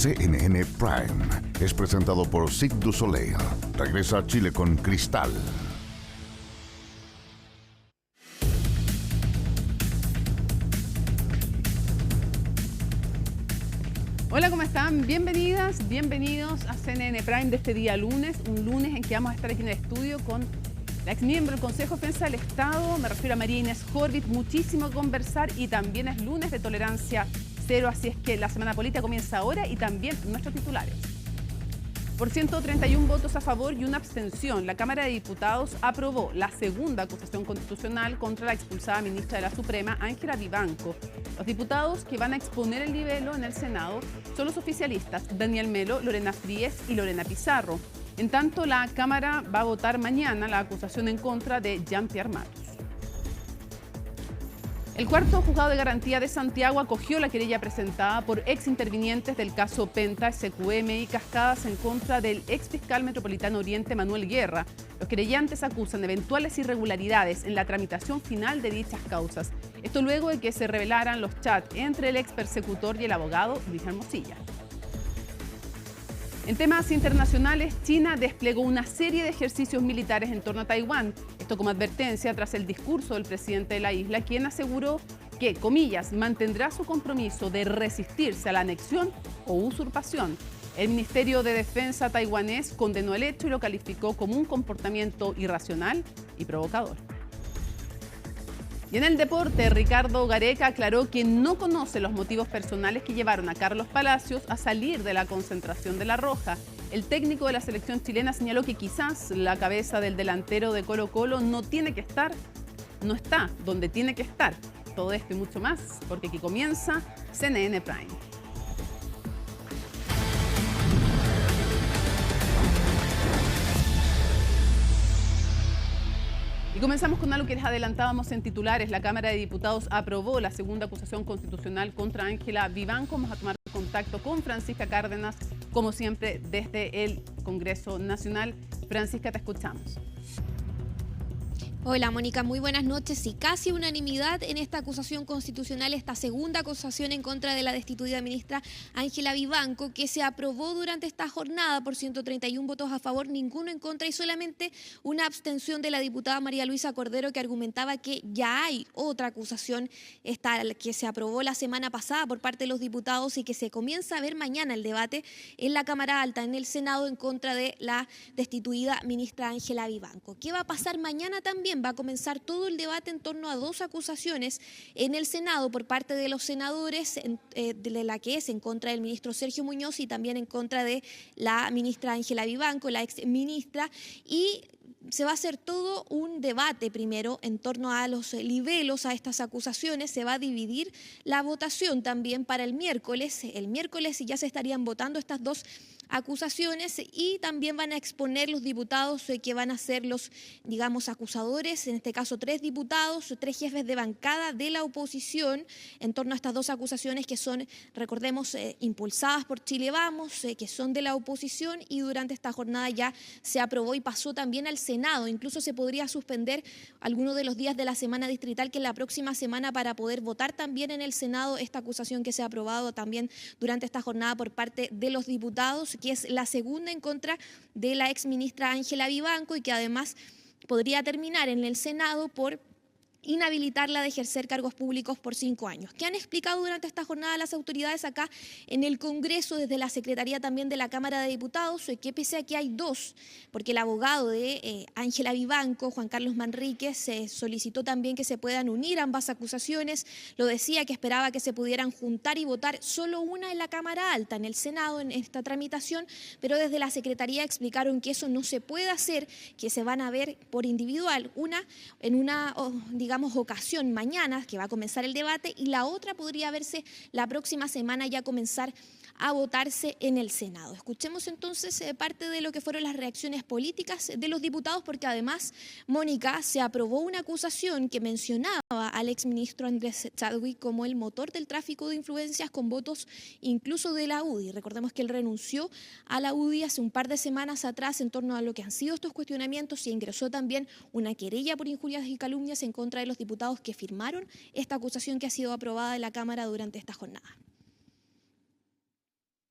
CNN Prime es presentado por Cirque du Soleil. Regresa a Chile con Cristal. Hola, ¿cómo están? Bienvenidas, bienvenidos a CNN Prime de este día lunes, un lunes en que vamos a estar aquí en el estudio con la exmiembro del Consejo de Defensa del Estado, me refiero a María Inés Horvitz, muchísimo que conversar y también es lunes de tolerancia cero, así es que la semana política comienza ahora y también nuestros titulares. Por 131 votos a favor y una abstención, la Cámara de Diputados aprobó la segunda acusación constitucional contra la expulsada ministra de la Suprema, Ángela Vivanco. Los diputados que van a exponer el libelo en el Senado son los oficialistas Daniel Melo, Lorena Fríes y Lorena Pizarro. En tanto, la Cámara va a votar mañana la acusación en contra de Jean-Pierre Matos. El cuarto juzgado de garantía de Santiago acogió la querella presentada por ex intervinientes del caso Penta, SQM y Cascadas en contra del ex fiscal metropolitano Oriente Manuel Guerra. Los querellantes acusan eventuales irregularidades en la tramitación final de dichas causas. Esto luego de que se revelaran los chats entre el ex persecutor y el abogado Luis Hermosilla. En temas internacionales, China desplegó una serie de ejercicios militares en torno a Taiwán. Esto como advertencia tras el discurso del presidente de la isla, quien aseguró que, comillas, mantendrá su compromiso de resistirse a la anexión o usurpación. El Ministerio de Defensa taiwanés condenó el hecho y lo calificó como un comportamiento irracional y provocador. Y en el deporte, Ricardo Gareca aclaró que no conoce los motivos personales que llevaron a Carlos Palacios a salir de la concentración de La Roja. El técnico de la selección chilena señaló que quizás la cabeza del delantero de Colo-Colo no está donde tiene que estar. Todo esto y mucho más, porque aquí comienza CNN Prime. Y comenzamos con algo que les adelantábamos en titulares. La Cámara de Diputados aprobó la segunda acusación constitucional contra Ángela Vivanco. Vamos a tomar contacto con Francisca Cárdenas, como siempre, desde el Congreso Nacional. Francisca, te escuchamos. Hola Mónica, muy buenas noches. Y casi unanimidad en esta acusación constitucional, esta segunda acusación en contra de la destituida ministra Ángela Vivanco, que se aprobó durante esta jornada por 131 votos a favor, ninguno en contra y solamente una abstención de la diputada María Luisa Cordero, que argumentaba que ya hay otra acusación, esta que se aprobó la semana pasada por parte de los diputados y que se comienza a ver mañana el debate en la Cámara Alta, en el Senado, en contra de la destituida ministra Ángela Vivanco. ¿Qué va a pasar mañana también? Va a comenzar todo el debate en torno a dos acusaciones en el Senado por parte de los senadores, de la que es en contra del ministro Sergio Muñoz y también en contra de la ministra Ángela Vivanco, la ex ministra, y se va a hacer todo un debate primero en torno a los libelos, a estas acusaciones. Se va a dividir la votación también para el miércoles. El miércoles ya se estarían votando estas dos acusaciones y también van a exponer los diputados que van a ser los, digamos, acusadores, en este caso 3 diputados, 3 jefes de bancada de la oposición en torno a estas dos acusaciones que son, recordemos, impulsadas por Chile Vamos, que son de la oposición, y durante esta jornada ya se aprobó y pasó también al Senado. Incluso se podría suspender algunos de los días de la semana distrital, que es la próxima semana, para poder votar también en el Senado esta acusación que se ha aprobado también durante esta jornada por parte de los diputados, que es la segunda en contra de la exministra Ángela Vivanco y que además podría terminar en el Senado por inhabilitarla de ejercer cargos públicos por 5 años. ¿Qué han explicado durante esta jornada las autoridades acá en el Congreso, desde la Secretaría también de la Cámara de Diputados? Que pese a que hay dos, porque el abogado de Ángela Vivanco, Juan Carlos Manríquez, solicitó también que se puedan unir ambas acusaciones, lo decía que esperaba que se pudieran juntar y votar solo una en la Cámara Alta, en el Senado, en esta tramitación, pero desde la Secretaría explicaron que eso no se puede hacer, que se van a ver por individual, una en una, digamos, ocasión mañana, que va a comenzar el debate, y la otra podría verse la próxima semana, ya comenzar a votarse en el Senado. Escuchemos entonces parte de lo que fueron las reacciones políticas de los diputados, porque además, Mónica, se aprobó una acusación que mencionaba al exministro Andrés Chadwick como el motor del tráfico de influencias, con votos incluso de la UDI. Recordemos que él renunció a la UDI hace un par de semanas atrás en torno a lo que han sido estos cuestionamientos, y ingresó también una querella por injurias y calumnias en contra de los diputados que firmaron esta acusación que ha sido aprobada en la Cámara durante esta jornada.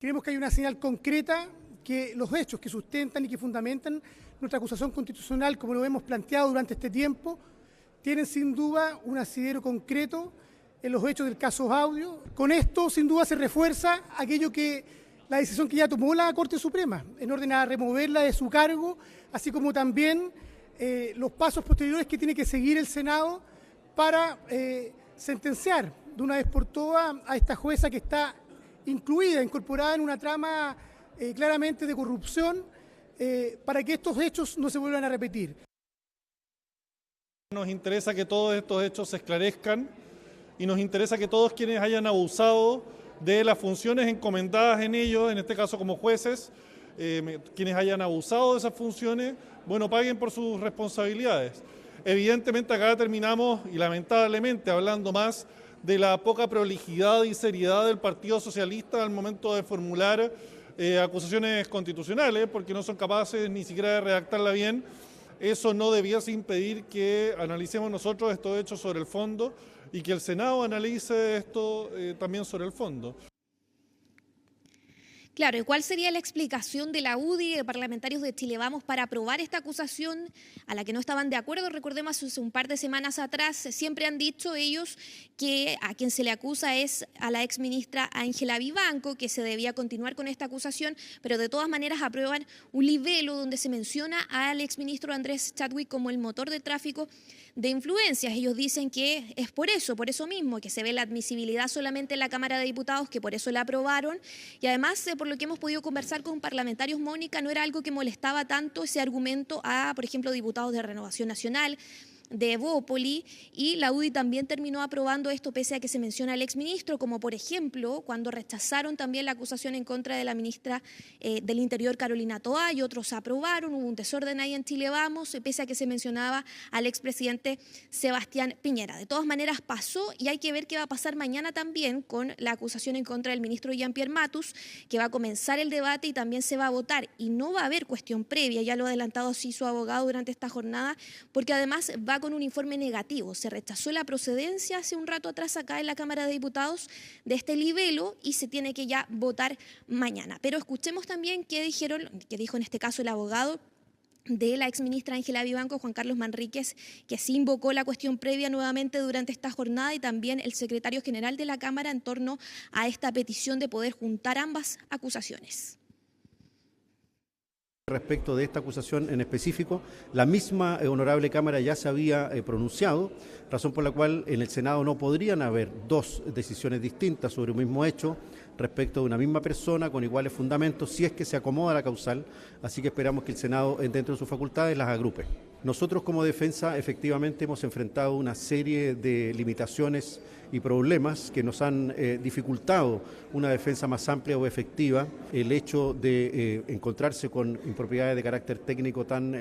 Creemos que hay una señal concreta que los hechos que sustentan y que fundamentan nuestra acusación constitucional, como lo hemos planteado durante este tiempo, tienen sin duda un asidero concreto en los hechos del caso Audio. Con esto, sin duda, se refuerza la decisión que ya tomó la Corte Suprema, en orden a removerla de su cargo, así como también los pasos posteriores que tiene que seguir el Senado para sentenciar de una vez por todas a esta jueza que está incorporada en una trama claramente de corrupción, para que estos hechos no se vuelvan a repetir. Nos interesa que todos estos hechos se esclarezcan y nos interesa que todos quienes hayan abusado de las funciones encomendadas en ellos, en este caso como jueces, quienes hayan abusado de esas funciones, bueno, paguen por sus responsabilidades. Evidentemente acá terminamos, y lamentablemente, hablando más de la poca prolijidad y seriedad del Partido Socialista al momento de formular acusaciones constitucionales, porque no son capaces ni siquiera de redactarla bien. Eso no debiese impedir que analicemos nosotros estos hechos sobre el fondo y que el Senado analice esto también sobre el fondo. Claro, ¿y cuál sería la explicación de la UDI y de parlamentarios de Chile Vamos para aprobar esta acusación a la que no estaban de acuerdo? Recordemos, hace un par de semanas atrás siempre han dicho ellos que a quien se le acusa es a la exministra Ángela Vivanco, que se debía continuar con esta acusación, pero de todas maneras aprueban un libelo donde se menciona al exministro Andrés Chadwick como el motor de tráfico de influencias. Ellos dicen que es por eso mismo, que se ve la admisibilidad solamente en la Cámara de Diputados, que por eso la aprobaron, y además, por lo que hemos podido conversar con parlamentarios, Mónica, no era algo que molestaba tanto ese argumento a, por ejemplo, diputados de Renovación Nacional, de Evópoli, y la UDI también terminó aprobando esto pese a que se menciona al exministro, como por ejemplo cuando rechazaron también la acusación en contra de la ministra del Interior, Carolina Toá, y otros aprobaron. Hubo un desorden ahí en Chile Vamos, pese a que se mencionaba al expresidente Sebastián Piñera. De todas maneras pasó, y hay que ver qué va a pasar mañana también con la acusación en contra del ministro Jean-Pierre Matus, que va a comenzar el debate y también se va a votar, y no va a haber cuestión previa, ya lo ha adelantado así su abogado durante esta jornada, porque además va con un informe negativo. Se rechazó la procedencia hace un rato atrás acá en la Cámara de Diputados de este libelo y se tiene que ya votar mañana. Pero escuchemos también qué dijo en este caso el abogado de la exministra Ángela Vivanco, Juan Carlos Manríquez, que sí invocó la cuestión previa nuevamente durante esta jornada, y también el secretario general de la Cámara en torno a esta petición de poder juntar ambas acusaciones. Respecto de esta acusación en específico, la misma honorable Cámara ya se había pronunciado, razón por la cual en el Senado no podrían haber dos decisiones distintas sobre un mismo hecho respecto de una misma persona con iguales fundamentos, si es que se acomoda la causal, así que esperamos que el Senado, dentro de sus facultades, las agrupe. Nosotros como defensa efectivamente hemos enfrentado una serie de limitaciones y problemas que nos han dificultado una defensa más amplia o efectiva. El hecho de encontrarse con impropiedades de carácter técnico tan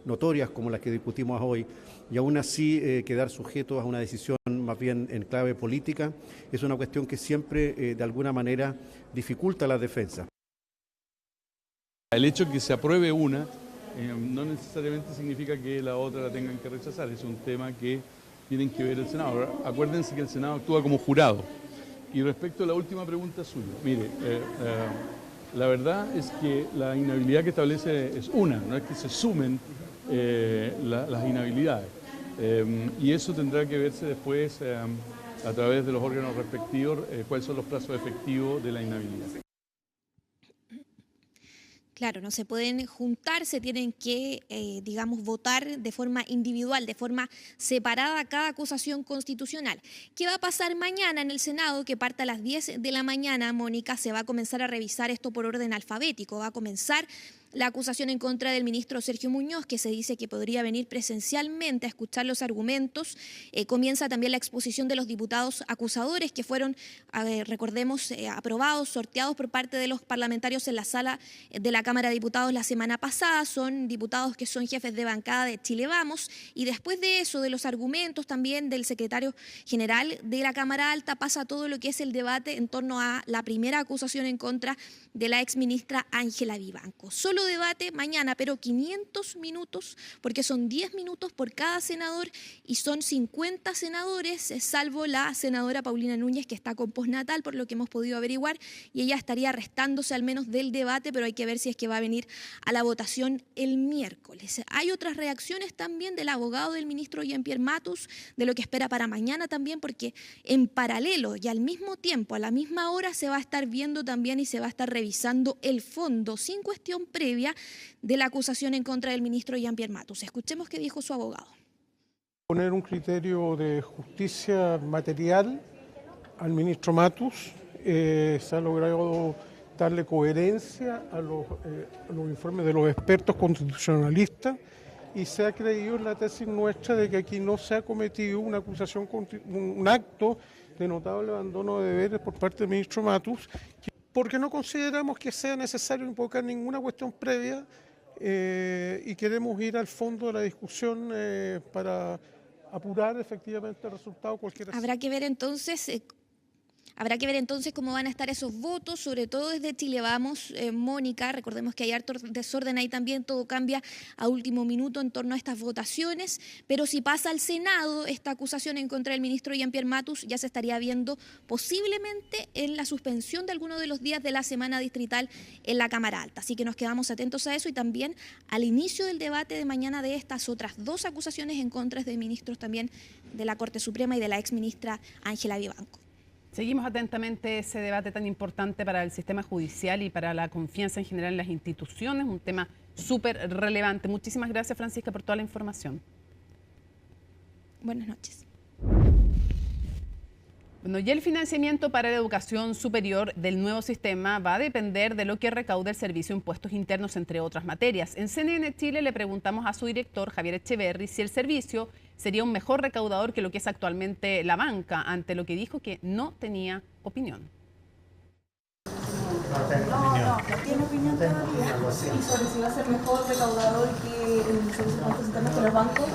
notorias como las que discutimos hoy, y aún así quedar sujetos a una decisión más bien en clave política, es una cuestión que siempre de alguna manera dificulta la defensa. El hecho de que se apruebe una no necesariamente significa que la otra la tengan que rechazar, es un tema que tienen que ver el Senado. Ahora, acuérdense que el Senado actúa como jurado. Y respecto a la última pregunta suya, mire, la verdad es que la inhabilidad que establece es una, no es que se sumen las inhabilidades. Y eso tendrá que verse después a través de los órganos respectivos, cuáles son los plazos efectivos de la inhabilidad. Claro, no se pueden juntar, se tienen que, votar de forma individual, de forma separada cada acusación constitucional. ¿Qué va a pasar mañana en el Senado? Que parte a las 10 de la mañana, Mónica, se va a comenzar a revisar esto por orden alfabético. Va a comenzar la acusación en contra del ministro Sergio Muñoz, que se dice que podría venir presencialmente a escuchar los argumentos. Comienza también la exposición de los diputados acusadores que fueron, recordemos, aprobados, sorteados por parte de los parlamentarios en la sala de la Cámara de Diputados la semana pasada. Son diputados que son jefes de bancada de Chile Vamos, y después de eso, de los argumentos también del secretario general de la Cámara Alta, pasa todo lo que es el debate en torno a la primera acusación en contra de la exministra Ángela Vivanco. Solo Otro debate mañana, pero 500 minutos, porque son 10 minutos por cada senador y son 50 senadores, salvo la senadora Paulina Núñez, que está con postnatal, por lo que hemos podido averiguar, y ella estaría restándose al menos del debate, pero hay que ver si es que va a venir a la votación el miércoles. Hay otras reacciones también del abogado del ministro Jean-Pierre Matus, de lo que espera para mañana también, porque en paralelo y al mismo tiempo, a la misma hora, se va a estar viendo también y se va a estar revisando el fondo sin cuestión previa de la acusación en contra del ministro Jean-Pierre Matus. Escuchemos qué dijo su abogado. Poner un criterio de justicia material al ministro Matus, se ha logrado darle coherencia a los informes de los expertos constitucionalistas y se ha creído en la tesis nuestra de que aquí no se ha cometido una acusación, un acto de notable abandono de deberes por parte del ministro Matus, porque no consideramos que sea necesario invocar ninguna cuestión previa y queremos ir al fondo de la discusión para apurar efectivamente el resultado cualquiera. Habrá que ver entonces cómo van a estar esos votos, sobre todo desde Chile Vamos. Mónica, recordemos que hay harto desorden ahí también, todo cambia a último minuto en torno a estas votaciones, pero si pasa al Senado esta acusación en contra del ministro Jean-Pierre Matus, ya se estaría viendo posiblemente en la suspensión de alguno de los días de la semana distrital en la Cámara Alta. Así que nos quedamos atentos a eso y también al inicio del debate de mañana de estas otras dos acusaciones en contra de ministros también de la Corte Suprema y de la exministra Ángela Vivanco. Seguimos atentamente ese debate tan importante para el sistema judicial y para la confianza en general en las instituciones, un tema súper relevante. Muchísimas gracias, Francisca, por toda la información. Buenas noches. Bueno, y el financiamiento para la educación superior del nuevo sistema va a depender de lo que recaude el Servicio de Impuestos Internos, entre otras materias. En CNN Chile le preguntamos a su director, Javier Echeverri, si el servicio sería un mejor recaudador que lo que es actualmente la banca, ante lo que dijo que no tenía opinión. No tiene opinión todavía. ¿Y sobre si va a ser mejor recaudador que el Servicio de Impuestos Internos que los bancos?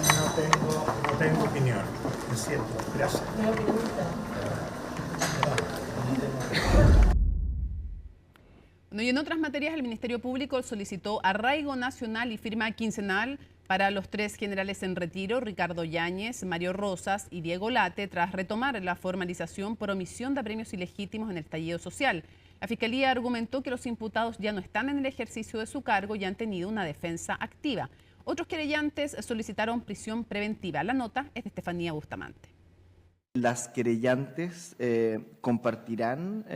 No tengo opinión, es cierto. Gracias. Bueno, y en otras materias, el Ministerio Público solicitó arraigo nacional y firma quincenal para los tres generales en retiro, Ricardo Yáñez, Mario Rosas y Diego Late, tras retomar la formalización por omisión de apremios ilegítimos en el estallido social. La Fiscalía argumentó que los imputados ya no están en el ejercicio de su cargo y han tenido una defensa activa. Otros querellantes solicitaron prisión preventiva. La nota es de Estefanía Bustamante. Las querellantes compartirán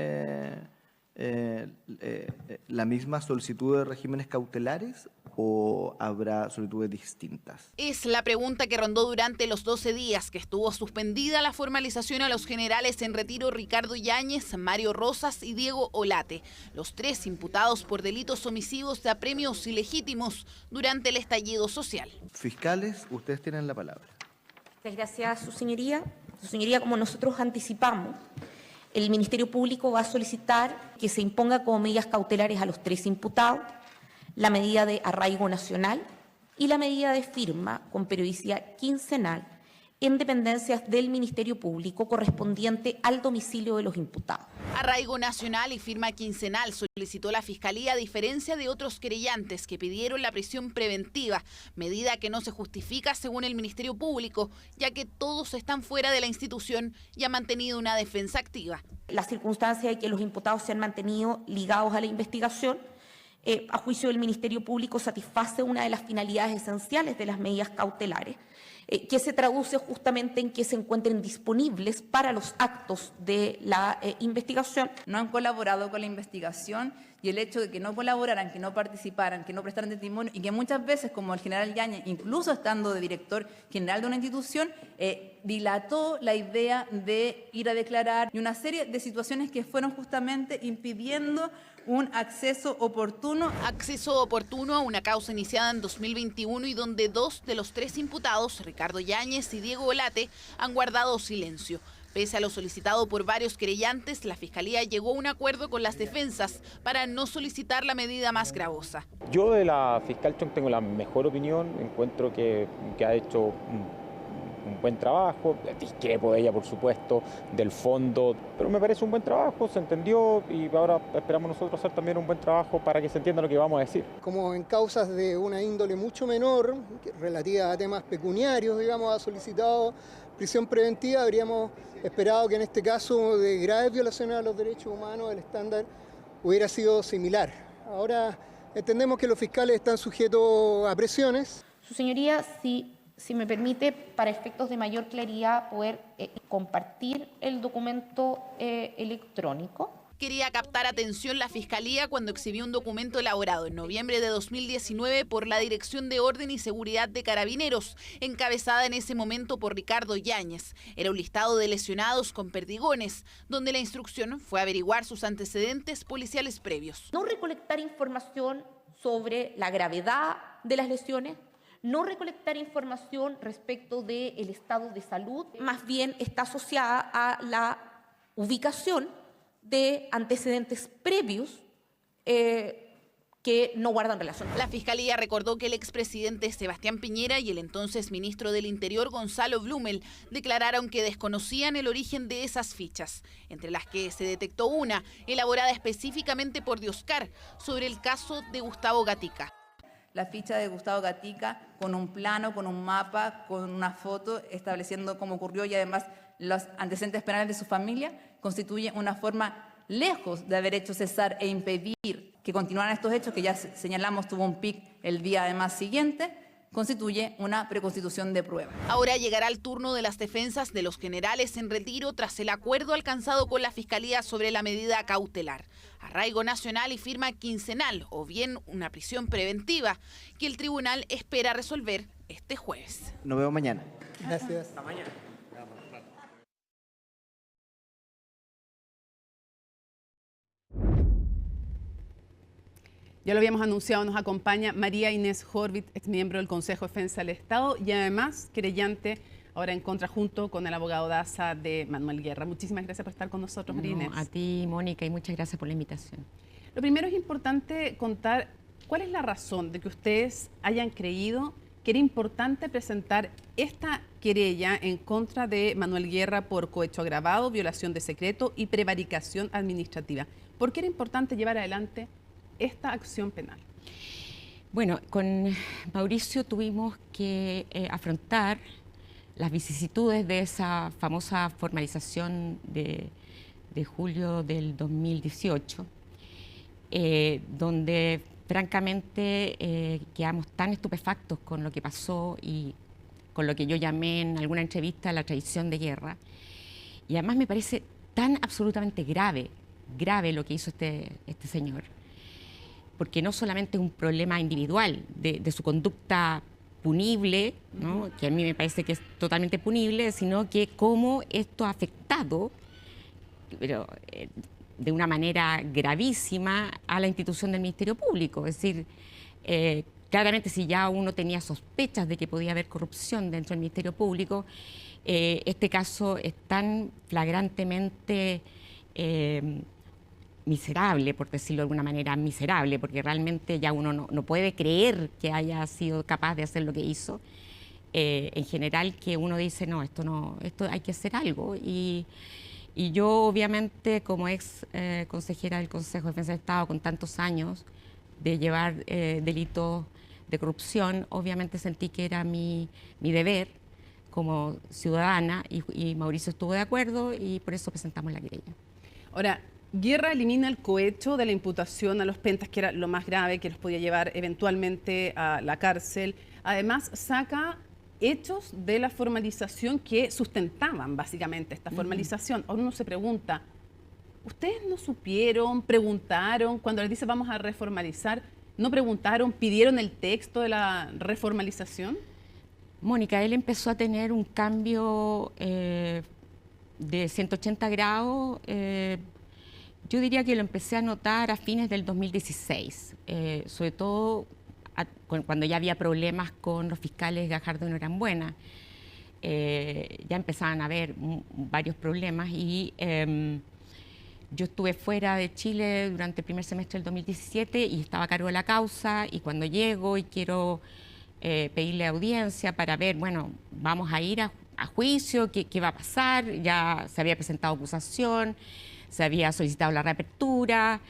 la misma solicitud de regímenes cautelares o habrá solicitudes distintas. Es la pregunta que rondó durante los 12 días que estuvo suspendida la formalización a los generales en retiro Ricardo Yáñez, Mario Rosas y Diego Olate, los tres imputados por delitos omisivos de apremios ilegítimos durante el estallido social. Fiscales, ustedes tienen la palabra. Muchas gracias, Su Señoría. Su Señoría, como nosotros anticipamos, el Ministerio Público va a solicitar que se imponga como medidas cautelares a los tres imputados la medida de arraigo nacional y la medida de firma con periodicidad quincenal en dependencias del Ministerio Público correspondiente al domicilio de los imputados. Arraigo nacional y firma quincenal solicitó la Fiscalía, a diferencia de otros querellantes que pidieron la prisión preventiva, medida que no se justifica según el Ministerio Público, ya que todos están fuera de la institución y han mantenido una defensa activa. La circunstancia de que los imputados se han mantenido ligados a la investigación, a juicio del Ministerio Público, satisface una de las finalidades esenciales de las medidas cautelares, que se traduce justamente en que se encuentren disponibles para los actos de la investigación. No han colaborado con la investigación y el hecho de que no colaboraran, que no participaran, que no prestaran testimonio y que muchas veces, como el general Yáñez, incluso estando de director general de una institución, dilató la idea de ir a declarar y una serie de situaciones que fueron justamente impidiendo un acceso oportuno. Acceso oportuno a una causa iniciada en 2021 y donde dos de los tres imputados, Ricardo Yáñez y Diego Olate, han guardado silencio. Pese a lo solicitado por varios querellantes, la Fiscalía llegó a un acuerdo con las defensas para no solicitar la medida más gravosa. Yo de la fiscal Chong tengo la mejor opinión, encuentro que ha hecho un buen trabajo, discrepo de ella por supuesto, del fondo, pero me parece un buen trabajo, se entendió y ahora esperamos nosotros hacer también un buen trabajo para que se entienda lo que vamos a decir. Como en causas de una índole mucho menor, relativa a temas pecuniarios, digamos, ha solicitado prisión preventiva, habríamos esperado que en este caso de graves violaciones a los derechos humanos el estándar hubiera sido similar. Ahora entendemos que los fiscales están sujetos a presiones. Su señoría, si me permite, para efectos de mayor claridad, poder compartir el documento electrónico. Quería captar atención la Fiscalía cuando exhibió un documento elaborado en noviembre de 2019 por la Dirección de Orden y Seguridad de Carabineros, encabezada en ese momento por Ricardo Yáñez. Era un listado de lesionados con perdigones, donde la instrucción fue averiguar sus antecedentes policiales previos. No recolectar información sobre la gravedad de las lesiones, no recolectar información respecto del estado de salud, más bien está asociada a la ubicación de antecedentes previos que no guardan relación. La Fiscalía recordó que el expresidente Sebastián Piñera y el entonces ministro del Interior Gonzalo Blumel declararon que desconocían el origen de esas fichas, entre las que se detectó una elaborada específicamente por Dioscar sobre el caso de Gustavo Gatica. La ficha de Gustavo Gatica con un plano, con un mapa, con una foto estableciendo cómo ocurrió y además los antecedentes penales de su familia, constituye una forma lejos de haber hecho cesar e impedir que continuaran estos hechos, que ya señalamos tuvo un pic el día además siguiente, constituye una preconstitución de prueba. Ahora llegará el turno de las defensas de los generales en retiro tras el acuerdo alcanzado con la Fiscalía sobre la medida cautelar. Arraigo nacional y firma quincenal o bien una prisión preventiva que el tribunal espera resolver este jueves. Nos vemos mañana. Gracias. Hasta mañana. Ya lo habíamos anunciado, nos acompaña María Inés Horvit, exmiembro del Consejo de Defensa del Estado y además querellante ahora en contra junto con el abogado Daza de Manuel Guerra. Muchísimas gracias por estar con nosotros, María Inés. A ti, Mónica, y muchas gracias por la invitación. Lo primero es importante contar cuál es la razón de que ustedes hayan creído que era importante presentar esta querella en contra de Manuel Guerra por cohecho agravado, violación de secreto y prevaricación administrativa. ¿Por qué era importante llevar adelante esta acción penal? Bueno, con Mauricio tuvimos que afrontar las vicisitudes de esa famosa formalización de julio del 2018, donde francamente quedamos tan estupefactos con lo que pasó y con lo que yo llamé en alguna entrevista la traición de guerra. Y además me parece tan absolutamente grave lo que hizo este señor, porque no solamente es un problema individual de su conducta punible, ¿no? Que a mí me parece que es totalmente punible, sino que cómo esto ha afectado, pero de una manera gravísima, a la institución del Ministerio Público. Es decir, claramente si ya uno tenía sospechas de que podía haber corrupción dentro del Ministerio Público, este caso es tan flagrantemente miserable, por decirlo de alguna manera, miserable, porque realmente ya uno no puede creer que haya sido capaz de hacer lo que hizo. En general, que uno dice, no, esto hay que hacer algo. Y yo, obviamente, como ex consejera del Consejo de Defensa del Estado, con tantos años de llevar delitos de corrupción, obviamente sentí que era mi deber como ciudadana y Mauricio estuvo de acuerdo y por eso presentamos la querella. Ahora, Guerra elimina el cohecho de la imputación a los pentas, que era lo más grave, que los podía llevar eventualmente a la cárcel. Además, saca hechos de la formalización que sustentaban básicamente esta formalización. Ahora uno se pregunta, ¿ustedes no supieron, preguntaron, cuando les dice vamos a reformalizar, no preguntaron, pidieron el texto de la reformalización? Mónica, él empezó a tener un cambio de 180 grados. Yo diría que lo empecé a notar a fines del 2016, sobre todo cuando ya había problemas con los fiscales Gajardo y Norambuena. Ya empezaban a haber varios problemas y yo estuve fuera de Chile durante el primer semestre del 2017 y estaba a cargo de la causa, y cuando llego y quiero pedirle audiencia para ver, bueno, vamos a ir a juicio, qué va a pasar, ya se había presentado acusación, se había solicitado la reapertura,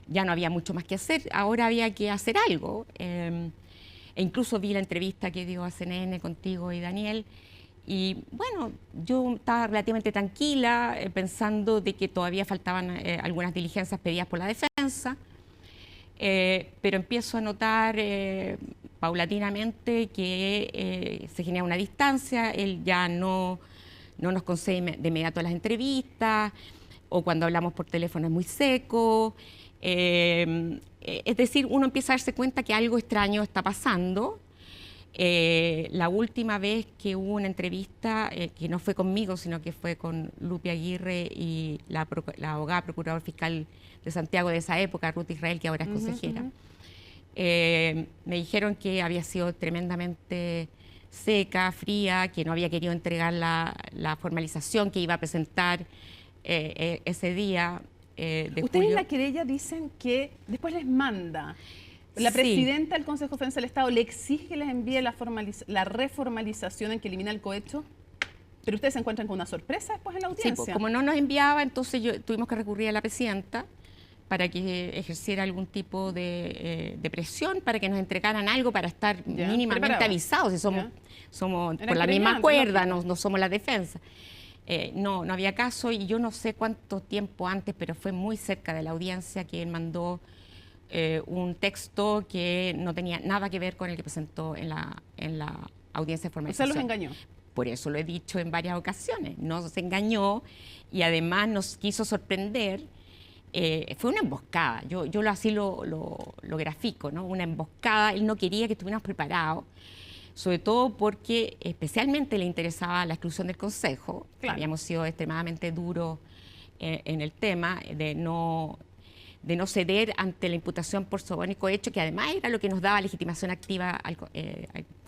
ya no había mucho más que hacer, ahora había que hacer algo. E incluso vi la entrevista que dio a CNN contigo y Daniel, y bueno, yo estaba relativamente tranquila, pensando de que todavía faltaban algunas diligencias pedidas por la defensa, pero empiezo a notar paulatinamente que se genera una distancia, él ya no nos concede de inmediato las entrevistas, o cuando hablamos por teléfono es muy seco. Es decir, uno empieza a darse cuenta que algo extraño está pasando. La última vez que hubo una entrevista, que no fue conmigo, sino que fue con Lupi Aguirre y la abogada procuradora fiscal de Santiago de esa época, Ruth Israel, que ahora es consejera, me dijeron que había sido tremendamente seca, fría, que no había querido entregar la formalización que iba a presentar ese día de Ustedes julio. en la querella dicen que después les manda. La Sí. presidenta del Consejo de Defensa del Estado le exige que les envíe la reformalización en que elimina el cohecho, pero ustedes se encuentran con una sorpresa después en la Sí, audiencia. pues, como no nos enviaba, entonces tuvimos que recurrir a la presidenta para que ejerciera algún tipo de presión, para que nos entregaran algo, para estar Ya, mínimamente preparado. avisados, si somos Eran por la misma querellantes, cuerda, lógico. no somos la defensa. No había caso, y yo no sé cuánto tiempo antes, pero fue muy cerca de la audiencia que él mandó un texto que no tenía nada que ver con el que presentó en la audiencia de O sea, formalización. los engañó. Por eso lo he dicho en varias ocasiones, nos engañó y además nos quiso sorprender. Fue una emboscada, yo así lo grafico, ¿no? Una emboscada. Él no quería que estuviéramos preparados, sobre todo porque especialmente le interesaba la exclusión del Consejo. Claro. Habíamos sido extremadamente duros en el tema de no ceder ante la imputación por soborno y cohecho, que además era lo que nos daba legitimación activa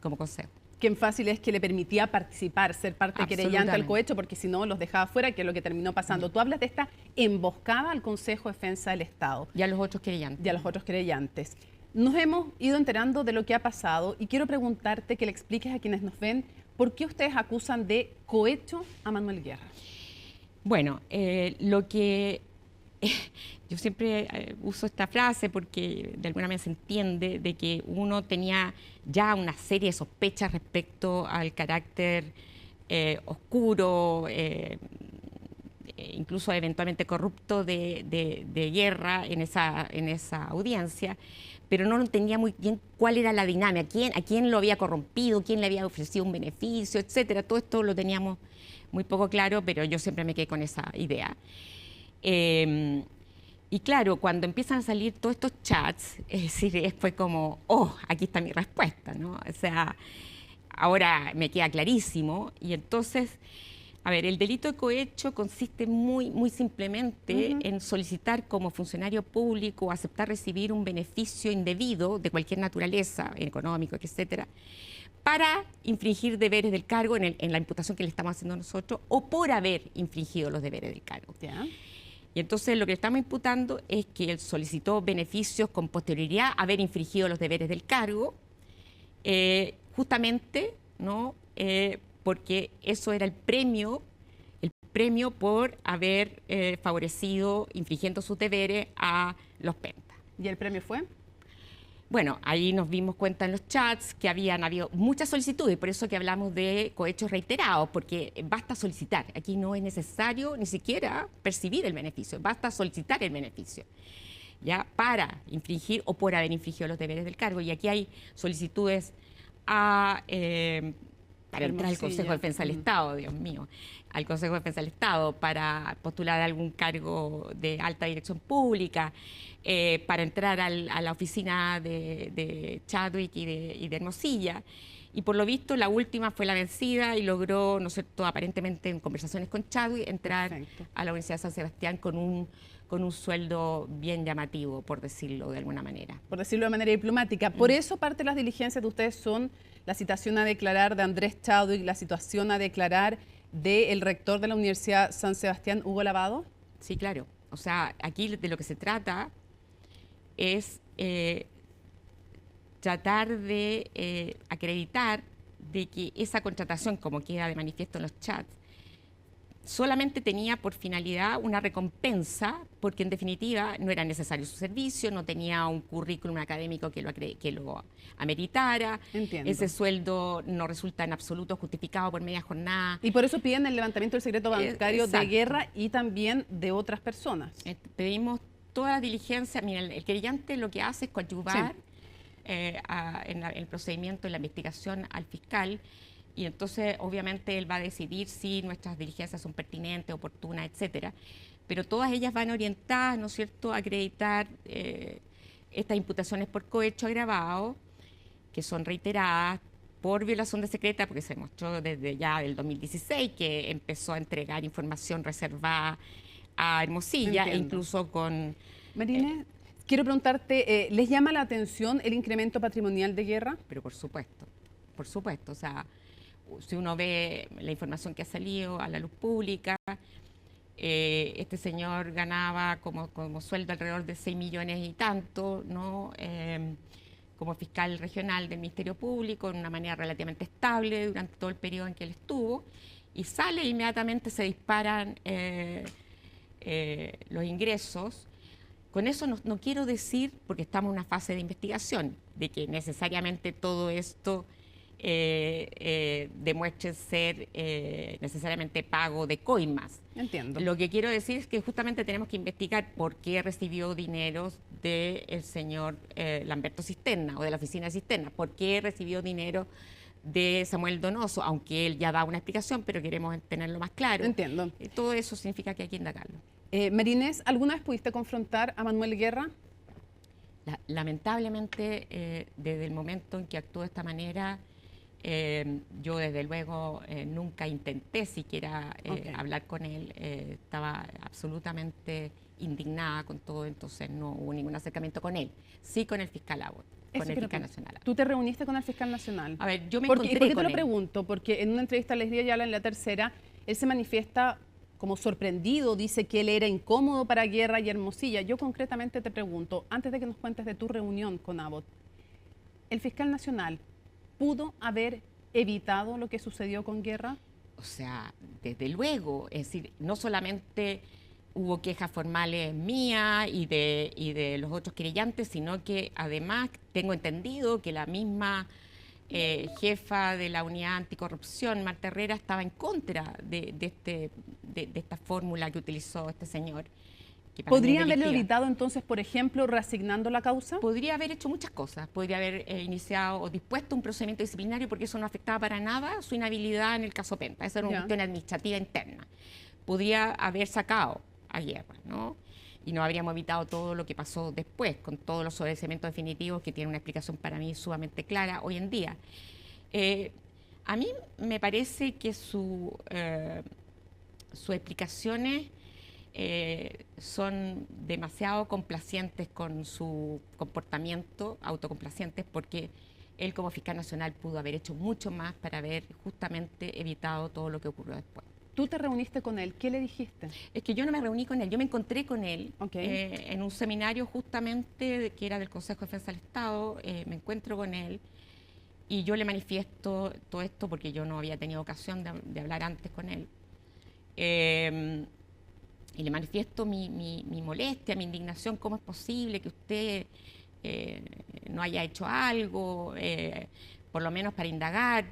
como Consejo. Qué fácil es que le permitía participar, ser parte querellante al Absolutamente. cohecho, porque si no los dejaba fuera, que es lo que terminó pasando. Tú hablas de esta emboscada al Consejo de Defensa del Estado. Y a los otros querellantes. Y a los otros querellantes. Nos hemos ido enterando de lo que ha pasado y quiero preguntarte que le expliques a quienes nos ven por qué ustedes acusan de cohecho a Manuel Guerra. Bueno, lo que yo siempre uso esta frase porque de alguna manera se entiende de que uno tenía ya una serie de sospechas respecto al carácter oscuro, incluso eventualmente corrupto de Guerra en esa audiencia, pero no entendía muy bien cuál era la dinámica, a quién lo había corrompido, quién le había ofrecido un beneficio, etcétera. Todo esto lo teníamos muy poco claro, pero yo siempre me quedé con esa idea. Y claro, cuando empiezan a salir todos estos chats, es decir, fue como, oh, aquí está mi respuesta, ¿no? O sea, ahora me queda clarísimo. Y entonces, a ver, el delito de cohecho consiste muy simplemente en solicitar como funcionario público, aceptar recibir un beneficio indebido de cualquier naturaleza, económico, etcétera, para infringir deberes del cargo en la imputación que le estamos haciendo nosotros, o por haber infringido los deberes del cargo. ¿Ya? Y entonces lo que le estamos imputando es que él solicitó beneficios con posterioridad a haber infringido los deberes del cargo, justamente, ¿no? Porque eso era el premio por haber favorecido, infringiendo sus deberes, a los pentas. ¿Y el premio fue? Bueno, ahí nos dimos cuenta en los chats que habían habido muchas solicitudes, por eso que hablamos de cohechos reiterados, porque basta solicitar. Aquí no es necesario ni siquiera percibir el beneficio, basta solicitar el beneficio, ¿ya? Para infringir o por haber infringido los deberes del cargo. Y aquí hay solicitudes para entrar al Consejo de Defensa del Estado, Dios mío, al Consejo de Defensa del Estado, para postular algún cargo de alta dirección pública, para entrar a la oficina de Chadwick y de Hermosilla. Y por lo visto la última fue la vencida y logró, ¿no es cierto?, aparentemente en conversaciones con Chadwick, entrar a la Universidad de San Sebastián con un sueldo bien llamativo, por decirlo de alguna manera. Por decirlo de manera diplomática. Por eso parte de las diligencias de ustedes son la citación a declarar de Andrés Chadwick, la citación a declarar del rector de la Universidad San Sebastián, Hugo Lavado. Sí, claro. O sea, aquí de lo que se trata es tratar de acreditar de que esa contratación, como queda de manifiesto en los chats, solamente tenía por finalidad una recompensa, porque en definitiva no era necesario su servicio, no tenía un currículum académico que lo ameritara. Entiendo. Ese sueldo no resulta en absoluto justificado por media jornada. Y por eso piden el levantamiento del secreto bancario de Exacto. Guerra y también de otras personas. Pedimos toda la diligencia. Mira, el querellante lo que hace es coadyuvar en el procedimiento, en la investigación al fiscal, y entonces obviamente él va a decidir si nuestras diligencias son pertinentes, oportunas, etcétera. Pero todas ellas van orientadas, ¿no es cierto?, a acreditar estas imputaciones por cohecho agravado, que son reiteradas por violación de secreta, porque se demostró desde ya del 2016 que empezó a entregar información reservada a Hermosilla, Entiendo. e incluso con... Marínez, quiero preguntarte, ¿les llama la atención el incremento patrimonial de Guerra? Pero por supuesto, o sea, si uno ve la información que ha salido a la luz pública, este señor ganaba como sueldo alrededor de 6 millones y tanto, ¿no? Como fiscal regional del Ministerio Público, de una manera relativamente estable durante todo el periodo en que él estuvo, y sale e inmediatamente se disparan los ingresos. Con eso no quiero decir, porque estamos en una fase de investigación, de que necesariamente todo esto demuestre ser necesariamente pago de coimas. Entiendo. Lo que quiero decir es que justamente tenemos que investigar por qué recibió dineros del señor Lamberto Cisterna o de la oficina de Cisterna, por qué recibió dinero de Samuel Donoso, aunque él ya da una explicación, pero queremos tenerlo más claro. Entiendo. Todo eso significa que hay que indagarlo. Marínez, ¿alguna vez pudiste confrontar a Manuel Guerra? Lamentablemente, desde el momento en que actuó de esta manera, yo desde luego nunca intenté siquiera hablar con él. Estaba absolutamente indignada con todo, entonces no hubo ningún acercamiento con él. Sí con el fiscal Abbott, con el fiscal nacional. ¿Tú te reuniste con el fiscal nacional? A ver, yo me ¿Por qué encontré te con lo él. pregunto? Porque en una entrevista a Leslie Ayala, en La Tercera, él se manifiesta como sorprendido, dice que él era incómodo para Guerra y Hermosilla. Yo concretamente te pregunto, antes de que nos cuentes de tu reunión con Abbott, ¿el fiscal nacional pudo haber evitado lo que sucedió con Guerra? O sea, desde luego, es decir, no solamente hubo quejas formales mías y de los otros querellantes, sino que además tengo entendido que la misma jefa de la unidad anticorrupción, Marta Herrera, estaba en contra de esta fórmula que utilizó este señor. ¿Podría haberle evitado entonces, por ejemplo, reasignando la causa? Podría haber hecho muchas cosas. Podría haber iniciado o dispuesto un procedimiento disciplinario, porque eso no afectaba para nada su inhabilidad en el caso Penta. Esa era una cuestión administrativa interna. Podría haber sacado a Guerra, ¿no? Y no habríamos evitado todo lo que pasó después, con todos los sobreseimientos definitivos que tienen una explicación para mí sumamente clara hoy en día. A mí me parece que sus explicaciones son demasiado complacientes con su comportamiento, autocomplacientes, porque él como fiscal nacional pudo haber hecho mucho más para haber justamente evitado todo lo que ocurrió después. ¿Tú te reuniste con él? ¿Qué le dijiste? Es que yo no me reuní con él, yo me encontré con él en un seminario justamente que era del Consejo de Defensa del Estado. Me encuentro con él y yo le manifiesto todo esto porque yo no había tenido ocasión de hablar antes con él. Y le manifiesto mi molestia, mi indignación, cómo es posible que usted no haya hecho algo, por lo menos para indagar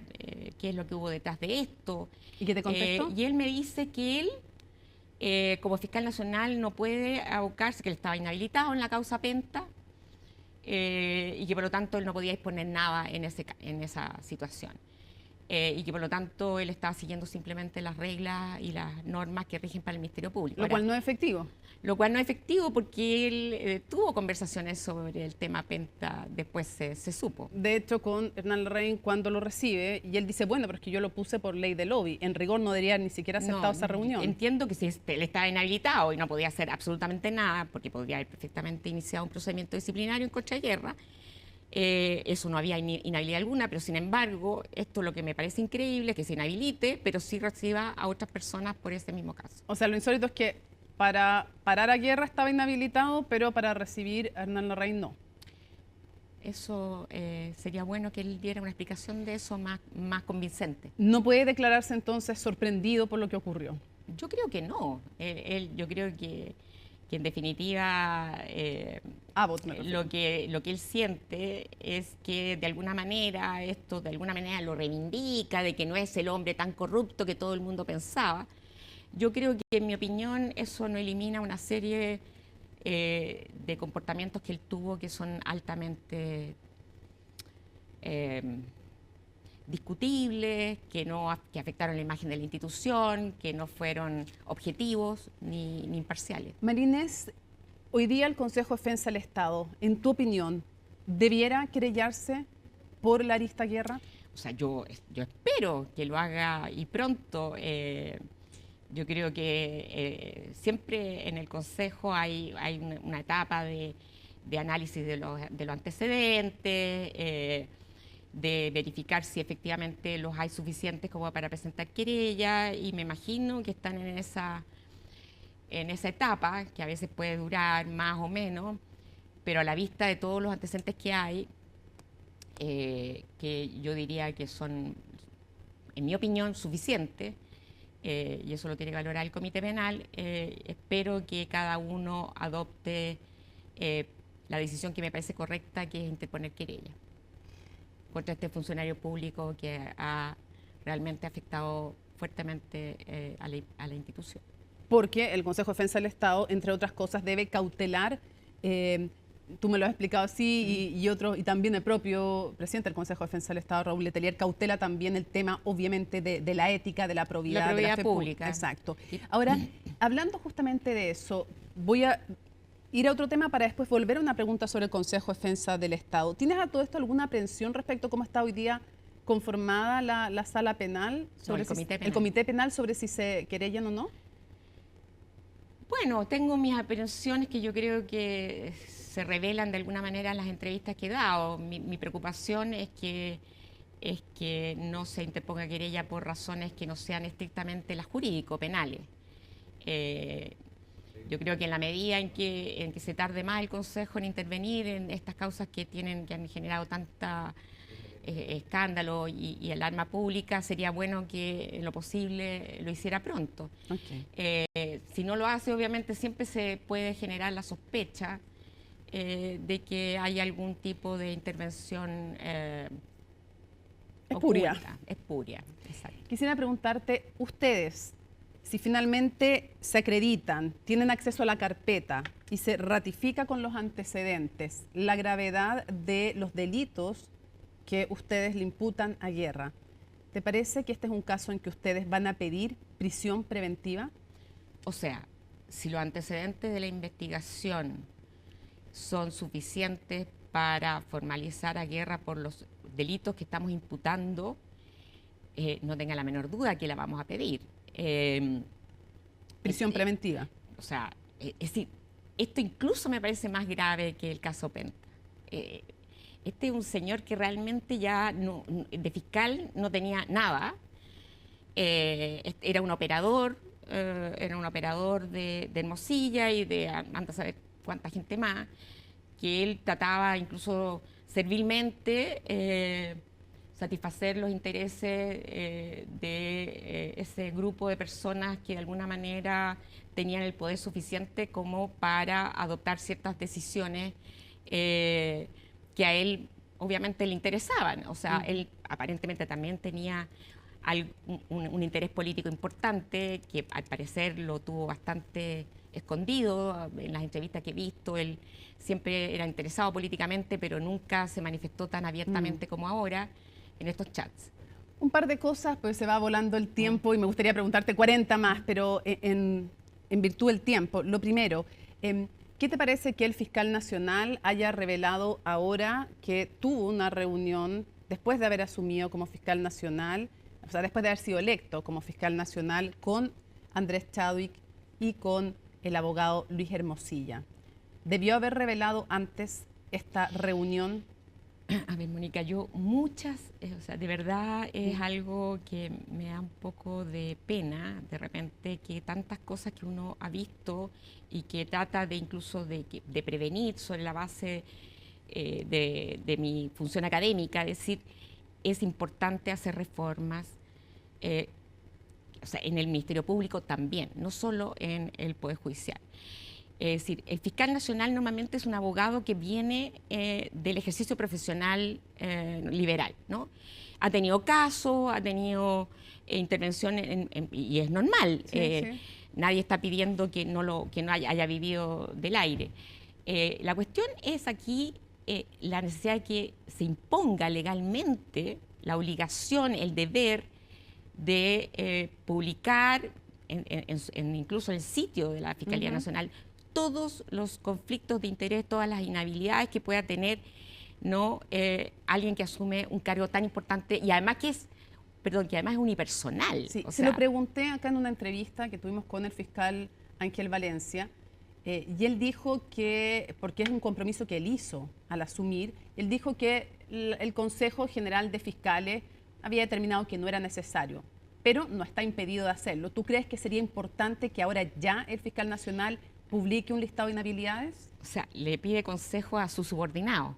qué es lo que hubo detrás de esto. ¿Y qué te contestó? Y él me dice que él, como fiscal nacional, no puede abocarse, que él estaba inhabilitado en la causa Penta, y que por lo tanto él no podía disponer nada en esa situación. Y que por lo tanto él estaba siguiendo simplemente las reglas y las normas que rigen para el Ministerio Público. Lo cual no es efectivo. Lo cual no es efectivo porque él tuvo conversaciones sobre el tema Penta, después se supo. De hecho, con Hernán Larraín, cuando lo recibe, y él dice, bueno, pero es que yo lo puse por ley de lobby. En rigor no debería ni siquiera aceptado esa reunión. Entiendo que si él estaba inhabilitado y no podía hacer absolutamente nada, porque podría haber perfectamente iniciado un procedimiento disciplinario en contra de Guerra, eso no había inhabilidad alguna, pero sin embargo, esto lo que me parece increíble es que se inhabilite, pero sí reciba a otras personas por ese mismo caso. O sea, lo insólito es que para parar a Guerra estaba inhabilitado, pero para recibir a Hernán Larraín no. Eso sería bueno que él diera una explicación de eso más convincente. ¿No puede declararse entonces sorprendido por lo que ocurrió? Yo creo que no. Yo creo que en definitiva lo que él siente es que de alguna manera esto lo reivindica, de que no es el hombre tan corrupto que todo el mundo pensaba. Yo creo que, en mi opinión, eso no elimina una serie de comportamientos que él tuvo que son altamente discutibles, que afectaron la imagen de la institución, que no fueron objetivos ni imparciales. María Inés, hoy día el Consejo de Defensa del Estado, en tu opinión, ¿debiera querellarse por la arista Guerra? O sea, yo espero que lo haga y pronto. Yo creo que siempre en el Consejo hay una etapa de análisis de los antecedentes, de verificar si efectivamente los hay suficientes como para presentar querella, y me imagino que están en esa etapa, que a veces puede durar más o menos, pero a la vista de todos los antecedentes que hay, que yo diría que son, en mi opinión, suficientes, y eso lo tiene que valorar el Comité Penal, espero que cada uno adopte la decisión que me parece correcta, que es interponer querella contra este funcionario público que ha realmente afectado fuertemente a la institución. Porque el Consejo de Defensa del Estado, entre otras cosas, debe cautelar, tú me lo has explicado así, y también el propio presidente del Consejo de Defensa del Estado, Raúl Letelier, cautela también el tema, obviamente, de la ética, de la probidad, de la fe pública. Exacto. Ahora, hablando justamente de eso, voy a ir a otro tema para después volver a una pregunta sobre el Consejo de Defensa del Estado. ¿Tienes a todo esto alguna aprensión respecto a cómo está hoy día conformada la sala penal? Sobre el comité penal sobre si se querellan o no. Bueno, tengo mis aprensiones que yo creo que se revelan de alguna manera en las entrevistas que he dado. Mi preocupación es que no se interponga querella por razones que no sean estrictamente las jurídico-penales. Yo creo que en la medida en que se tarde más el Consejo en intervenir en estas causas que han generado tanta escándalo y alarma pública, sería bueno que en lo posible lo hiciera pronto. Si no lo hace, obviamente siempre se puede generar la sospecha de que hay algún tipo de intervención espuria. Espuria, exacto. Quisiera preguntarte, ustedes, si finalmente se acreditan, tienen acceso a la carpeta y se ratifica con los antecedentes la gravedad de los delitos que ustedes le imputan a Guerra, ¿te parece que este es un caso en que ustedes van a pedir prisión preventiva? O sea, si los antecedentes de la investigación son suficientes para formalizar a Guerra por los delitos que estamos imputando, no tenga la menor duda que la vamos a pedir. Prisión preventiva. O sea, es decir, esto incluso me parece más grave que el caso Penta. Este es un señor que realmente ya de fiscal no tenía nada. Era un operador de Hermosilla y de anda a saber cuánta gente más, que él trataba incluso servilmente satisfacer los intereses de ese grupo de personas que de alguna manera tenían el poder suficiente como para adoptar ciertas decisiones que a él obviamente le interesaban. O sea, él aparentemente también tenía un interés político importante que al parecer lo tuvo bastante escondido. En las entrevistas que he visto, él siempre era interesado políticamente, pero nunca se manifestó tan abiertamente como ahora en estos chats. Un par de cosas, pues se va volando el tiempo y me gustaría preguntarte 40 más, pero en virtud del tiempo. Lo primero, ¿qué te parece que el fiscal nacional haya revelado ahora que tuvo una reunión después de haber asumido como fiscal nacional, o sea, después de haber sido electo como fiscal nacional, con Andrés Chadwick y con el abogado Luis Hermosilla? ¿Debió haber revelado antes esta reunión? A ver, Mónica, yo o sea, de verdad es algo que me da un poco de pena, de repente, que tantas cosas que uno ha visto y que trata de incluso de prevenir sobre la base de mi función académica, es decir, es importante hacer reformas, o sea, en el Ministerio Público también, no solo en el Poder Judicial. Es decir, el fiscal nacional normalmente es un abogado que viene del ejercicio profesional liberal, ¿no? Ha tenido casos, ha tenido intervención y es normal. Sí. Nadie está pidiendo que no haya vivido del aire. La cuestión es aquí la necesidad de que se imponga legalmente la obligación, el deber de publicar incluso en el sitio de la Fiscalía Nacional todos los conflictos de interés, todas las inhabilidades que pueda tener, ¿no? Alguien que asume un cargo tan importante y además que es unipersonal. Sí, o se sea, lo pregunté acá en una entrevista que tuvimos con el fiscal Ángel Valencia, y él dijo que, porque es un compromiso que él hizo al asumir, él dijo que el Consejo General de Fiscales había determinado que no era necesario, pero no está impedido de hacerlo. ¿Tú crees que sería importante que ahora ya el fiscal nacional publique un listado de inhabilidades? O sea, le pide consejo a su subordinado.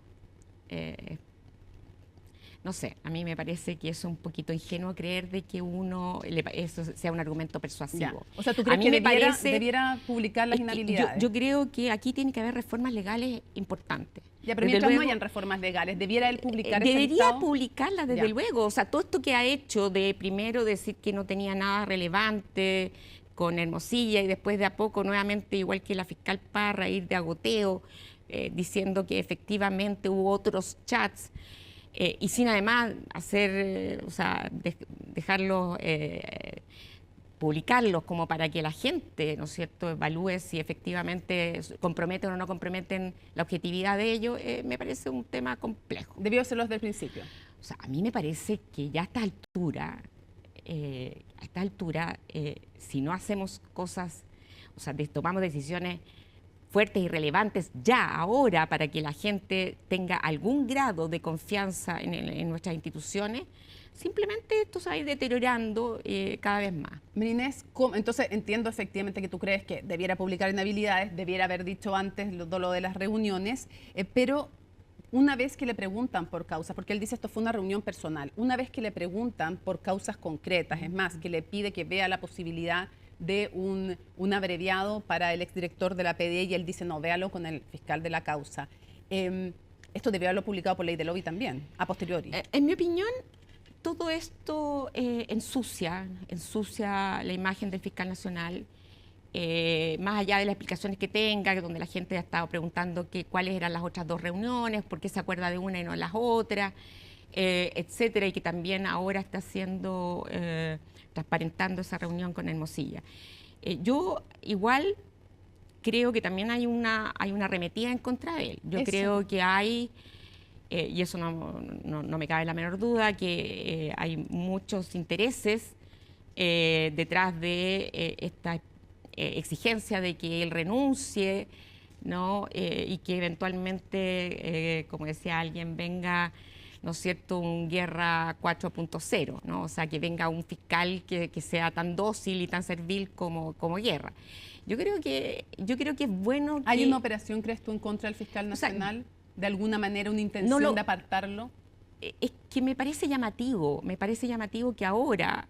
No sé, a mí me parece que eso es un poquito ingenuo creer de que eso sea un argumento persuasivo. Ya. O sea, ¿tú crees que debiera publicar las inhabilidades? Yo creo que aquí tiene que haber reformas legales importantes. Ya, pero mientras no hayan reformas legales, ¿debiera él publicar ese listado? Debería publicarlas, desde luego. O sea, todo esto que ha hecho de primero decir que no tenía nada relevante con Hermosilla y después de a poco nuevamente, igual que la fiscal Parra, ir de agoteo, diciendo que efectivamente hubo otros chats, y sin además hacer, dejarlos, publicarlos como para que la gente, ¿no es cierto?, evalúe si efectivamente comprometen o no comprometen la objetividad de ellos, me parece un tema complejo. Debió hacerlo desde el principio. O sea, a mí me parece que ya a esta altura, si no hacemos cosas, o sea, tomamos decisiones fuertes y relevantes ya, ahora, para que la gente tenga algún grado de confianza en nuestras instituciones, simplemente esto se va a ir deteriorando cada vez más. María-Inés, entonces entiendo efectivamente que tú crees que debiera publicar inhabilidades, debiera haber dicho antes lo de las reuniones, pero una vez que le preguntan por causas, porque él dice esto fue una reunión personal, una vez que le preguntan por causas concretas, es más, que le pide que vea la posibilidad de un abreviado para el exdirector de la PDI y él dice no, véalo con el fiscal de la causa. Esto debió haberlo publicado por ley de lobby también, a posteriori. En mi opinión, todo esto ensucia la imagen del fiscal nacional, más allá de las explicaciones que tenga, donde la gente ha estado preguntando cuáles eran las otras dos reuniones, por qué se acuerda de una y no de las otras, etcétera, y que también ahora está haciendo, transparentando esa reunión con Hermosilla. Yo igual creo que también hay una arremetida en contra de él. Yo creo que hay, y eso no me cabe la menor duda, que hay muchos intereses detrás de esta exigencia de que él renuncie, ¿no? Y que eventualmente, como decía alguien, venga, ¿no es cierto?, un Guerra 4.0, ¿no? O sea, que venga un fiscal que sea tan dócil y tan servil como Guerra. Yo creo que es bueno que... ¿Hay una operación, crees tú, en contra del fiscal nacional? O sea, ¿de alguna manera una intención de apartarlo? Es que me parece llamativo que ahora,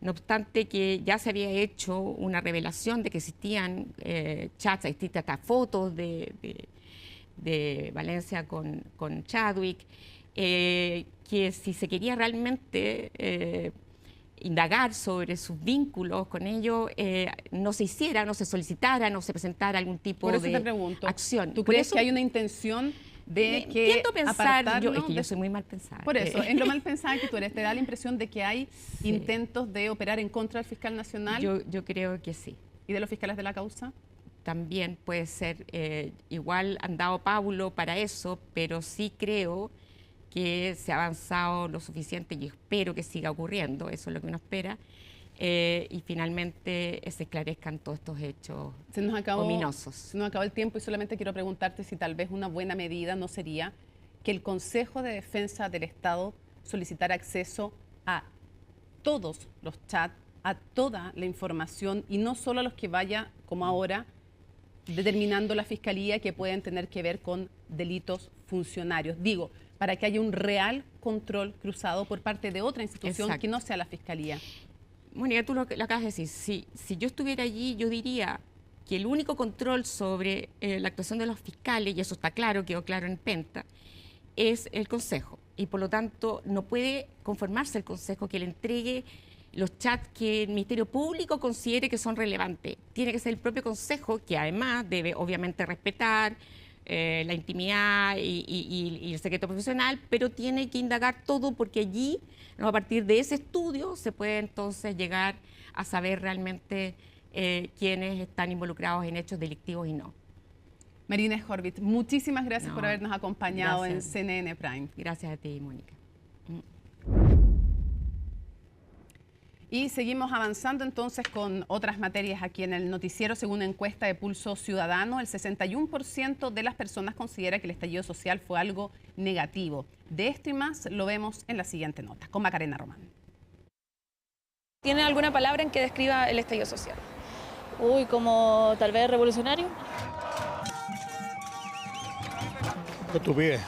no obstante que ya se había hecho una revelación de que existían chats, existían hasta fotos de Valencia con Chadwick, que si se quería realmente indagar sobre sus vínculos con ellos, no se hiciera, no se solicitara, no se presentara algún tipo de acción. Por eso te pregunto, ¿tú crees que hay una intención de que tiendo a pensar, apartarlo? Es que yo soy muy mal pensada. Por eso, en lo mal pensada que tú eres, ¿te da la impresión de que hay intentos de operar en contra del fiscal nacional? Yo creo que sí. ¿Y de los fiscales de la causa? También puede ser, igual han dado pábulo para eso, pero sí creo que se ha avanzado lo suficiente y espero que siga ocurriendo, eso es lo que uno espera, y finalmente se esclarezcan todos estos hechos ominosos. Se nos acabó el tiempo y solamente quiero preguntarte si tal vez una buena medida no sería que el Consejo de Defensa del Estado solicitara acceso a todos los chats, a toda la información y no solo a los que vaya, como ahora, determinando la Fiscalía que pueden tener que ver con delitos funcionarios. Digo, para que haya un real control cruzado por parte de otra institución. Exacto. Que no sea la Fiscalía. Mónica, tú lo acabas de decir. Si yo estuviera allí, yo diría que el único control sobre la actuación de los fiscales, y eso está claro, quedó claro en Penta, es el Consejo. Y por lo tanto no puede conformarse el Consejo que le entregue los chats que el Ministerio Público considere que son relevantes. Tiene que ser el propio Consejo, que además debe obviamente respetar la intimidad y el secreto profesional, pero tiene que indagar todo, porque allí, a partir de ese estudio, se puede entonces llegar a saber realmente quiénes están involucrados en hechos delictivos y no. Marina Horvitz, muchísimas gracias por habernos acompañado en CNN Prime. Gracias a ti, Mónica. Y seguimos avanzando entonces con otras materias aquí en el noticiero. Según una encuesta de Pulso Ciudadano, el 61% de las personas considera que el estallido social fue algo negativo. De esto y más lo vemos en la siguiente nota, con Macarena Román. ¿Tiene alguna palabra en que describa el estallido social? Uy, como tal vez revolucionario. Estupidez.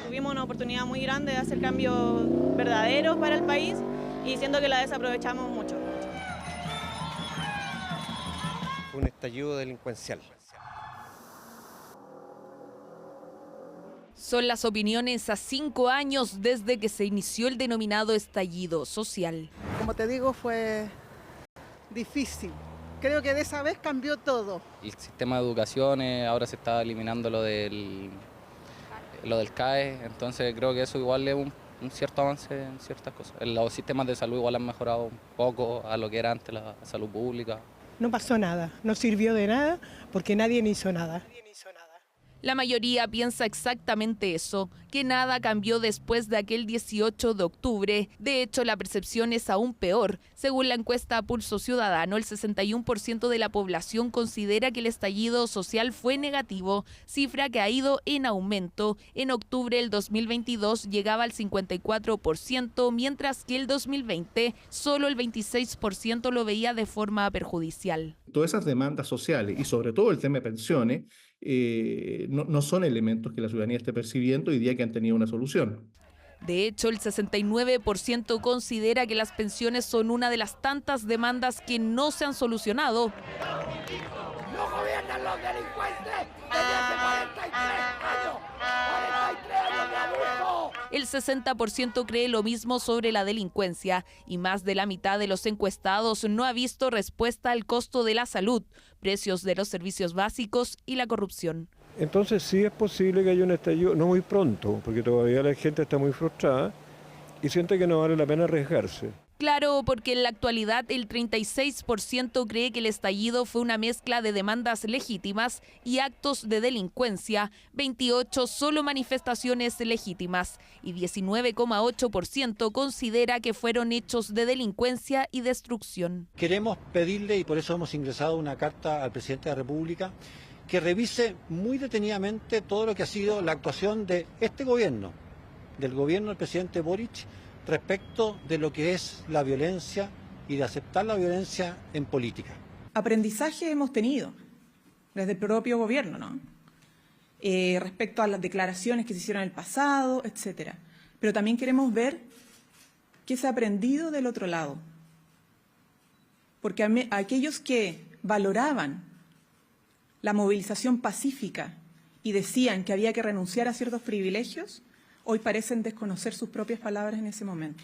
Tuvimos una oportunidad muy grande de hacer cambios verdaderos para el país y siento que la desaprovechamos mucho. Un estallido delincuencial. Son las opiniones a 5 años desde que se inició el denominado estallido social. Como te digo, fue difícil. Creo que de esa vez cambió todo. El sistema de educación, ahora se está eliminando lo del CAE, entonces creo que eso igual es un cierto avance en ciertas cosas. Los sistemas de salud igual han mejorado un poco a lo que era antes la salud pública. No pasó nada, no sirvió de nada porque nadie hizo nada. La mayoría piensa exactamente eso, que nada cambió después de aquel 18 de octubre. De hecho, la percepción es aún peor. Según la encuesta Pulso Ciudadano, el 61% de la población considera que el estallido social fue negativo, cifra que ha ido en aumento. En octubre del 2022 llegaba al 54%, mientras que el 2020 solo el 26% lo veía de forma perjudicial. Todas esas demandas sociales y sobre todo el tema de pensiones no son elementos que la ciudadanía esté percibiendo hoy día que han tenido una solución. De hecho, el 69% considera que las pensiones son una de las tantas demandas que no se han solucionado. ¡No gobiernan los delincuentes! ¡Desde hace 43 años! ¡43 años de abuso! El 60% cree lo mismo sobre la delincuencia y más de la mitad de los encuestados no ha visto respuesta al costo de la salud, precios de los servicios básicos y la corrupción. Entonces sí es posible que haya un estallido, no muy pronto, porque todavía la gente está muy frustrada y siente que no vale la pena arriesgarse. Claro, porque en la actualidad el 36% cree que el estallido fue una mezcla de demandas legítimas y actos de delincuencia, 28% solo manifestaciones legítimas y 19,8% considera que fueron hechos de delincuencia y destrucción. Queremos pedirle, y por eso hemos ingresado una carta al presidente de la República, que revise muy detenidamente todo lo que ha sido la actuación de este gobierno, del gobierno del presidente Boric, respecto de lo que es la violencia y de aceptar la violencia en política. Aprendizaje hemos tenido desde el propio gobierno, ¿no? Respecto a las declaraciones que se hicieron en el pasado, etcétera. Pero también queremos ver qué se ha aprendido del otro lado. Porque a aquellos que valoraban la movilización pacífica y decían que había que renunciar a ciertos privilegios, hoy parecen desconocer sus propias palabras en ese momento.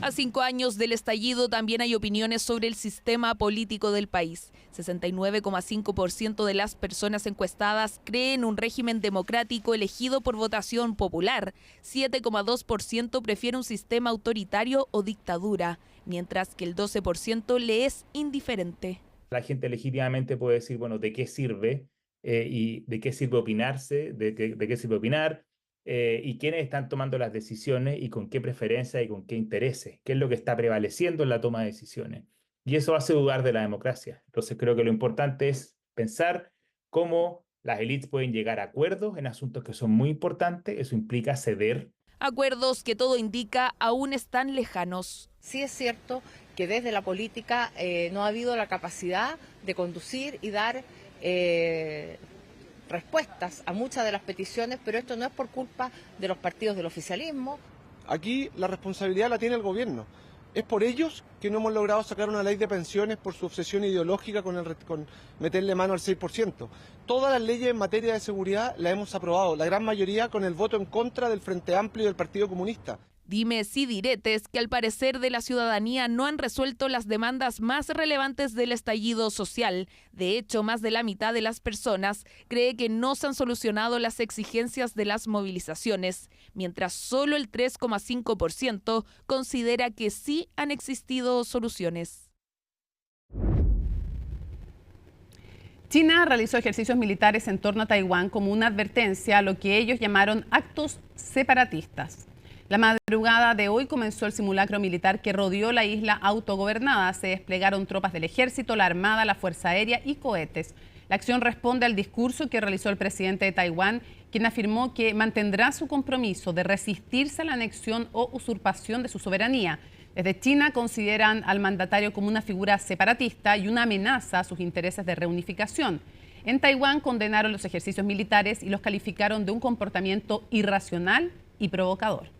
A 5 años del estallido también hay opiniones sobre el sistema político del país. 69,5% de las personas encuestadas creen un régimen democrático elegido por votación popular. 7,2% prefiere un sistema autoritario o dictadura, mientras que el 12% le es indiferente. La gente legítimamente puede decir, bueno, ¿de qué sirve? Y de qué sirve opinarse, de qué sirve opinar, y quiénes están tomando las decisiones y con qué preferencia y con qué intereses, qué es lo que está prevaleciendo en la toma de decisiones. Y eso hace dudar de la democracia. Entonces creo que lo importante es pensar cómo las élites pueden llegar a acuerdos en asuntos que son muy importantes. Eso implica ceder. Acuerdos que todo indica aún están lejanos. Sí es cierto que desde la política no ha habido la capacidad de conducir y dar respuestas a muchas de las peticiones, pero esto no es por culpa de los partidos del oficialismo. Aquí la responsabilidad la tiene el gobierno. Es por ellos que no hemos logrado sacar una ley de pensiones por su obsesión ideológica con meterle mano al 6%. Todas las leyes en materia de seguridad las hemos aprobado, la gran mayoría con el voto en contra del Frente Amplio y del Partido Comunista. Dimes y diretes que al parecer de la ciudadanía no han resuelto las demandas más relevantes del estallido social. De hecho, más de la mitad de las personas cree que no se han solucionado las exigencias de las movilizaciones, mientras solo el 3,5% considera que sí han existido soluciones. China realizó ejercicios militares en torno a Taiwán como una advertencia a lo que ellos llamaron actos separatistas. La madrugada de hoy comenzó el simulacro militar que rodeó la isla autogobernada. Se desplegaron tropas del ejército, la armada, la fuerza aérea y cohetes. La acción responde al discurso que realizó el presidente de Taiwán, quien afirmó que mantendrá su compromiso de resistirse a la anexión o usurpación de su soberanía. Desde China consideran al mandatario como una figura separatista y una amenaza a sus intereses de reunificación. En Taiwán condenaron los ejercicios militares y los calificaron de un comportamiento irracional y provocador.